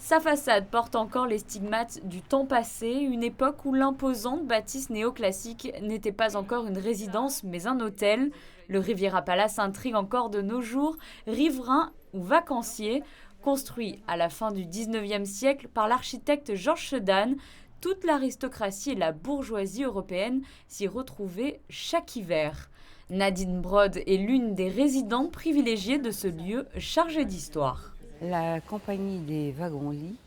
Sa façade porte encore les stigmates du temps passé, une époque où l'imposante bâtisse néoclassique n'était pas encore une résidence mais un hôtel. Le Riviera Palace intrigue encore de nos jours, riverains ou vacanciers. Construit à la fin du 19e siècle par l'architecte Georges Sedan, toute l'aristocratie et la bourgeoisie européenne s'y retrouvaient chaque hiver. Nadine Brod est l'une des résidentes privilégiées de ce lieu chargé d'histoire. La compagnie des wagons-lits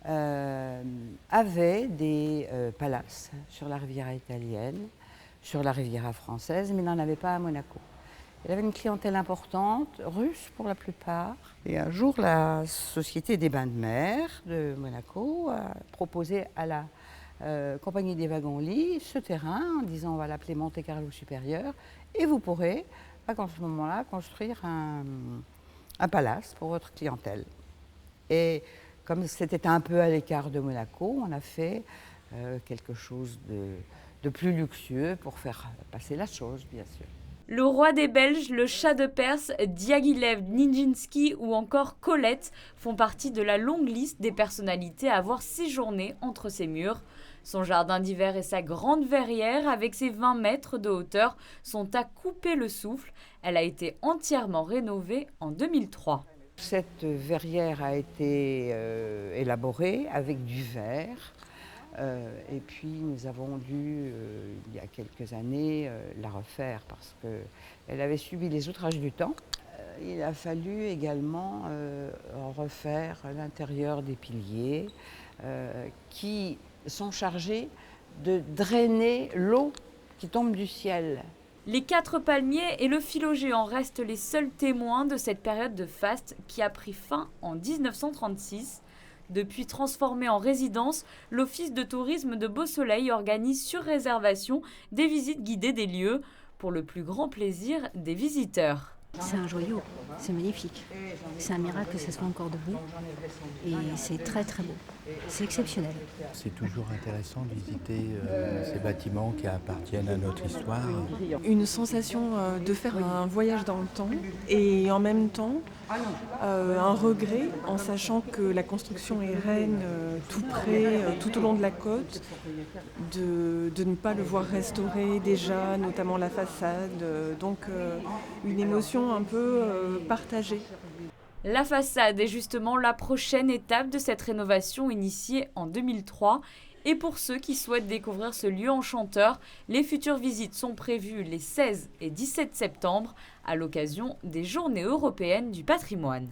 avait des palaces sur la Riviera italienne, sur la Riviera française, mais n'en avait pas à Monaco. Elle avait une clientèle importante, russe pour la plupart. Et un jour, la Société des bains de mer de Monaco a proposé à la compagnie des wagons-lits ce terrain en disant on va l'appeler Monte Carlo supérieur et vous pourrez à ce moment-là construire un palace pour votre clientèle. Et comme c'était un peu à l'écart de Monaco, on a fait quelque chose de plus luxueux pour faire passer la chose, bien sûr. Le roi des Belges, le Shah de Perse, Diaghilev Nijinsky ou encore Colette font partie de la longue liste des personnalités à avoir séjourné entre ces murs. Son jardin d'hiver et sa grande verrière, avec ses 20 mètres de hauteur, sont à couper le souffle. Elle a été entièrement rénovée en 2003. Cette verrière a été élaborée avec du verre. Et puis nous avons dû, il y a quelques années, la refaire parce qu'elle avait subi les outrages du temps. Il a fallu également refaire l'intérieur des piliers qui sont chargés de drainer l'eau qui tombe du ciel. Les 4 palmiers et le philo géant restent les seuls témoins de cette période de faste qui a pris fin en 1936. Depuis transformé en résidence, l'Office de tourisme de Beausoleil organise sur réservation des visites guidées des lieux pour le plus grand plaisir des visiteurs. C'est un joyau, c'est magnifique. C'est un miracle que ça soit encore debout et c'est très très beau. C'est exceptionnel. C'est toujours intéressant de visiter ces bâtiments qui appartiennent à notre histoire. Une sensation de faire un voyage dans le temps et en même temps un regret en sachant que la construction est reine tout près, tout au long de la côte, de ne pas le voir restauré déjà, notamment la façade. Donc une émotion un peu partagée. La façade est justement la prochaine étape de cette rénovation initiée en 2003. Et pour ceux qui souhaitent découvrir ce lieu enchanteur, les futures visites sont prévues les 16 et 17 septembre à l'occasion des Journées européennes du patrimoine.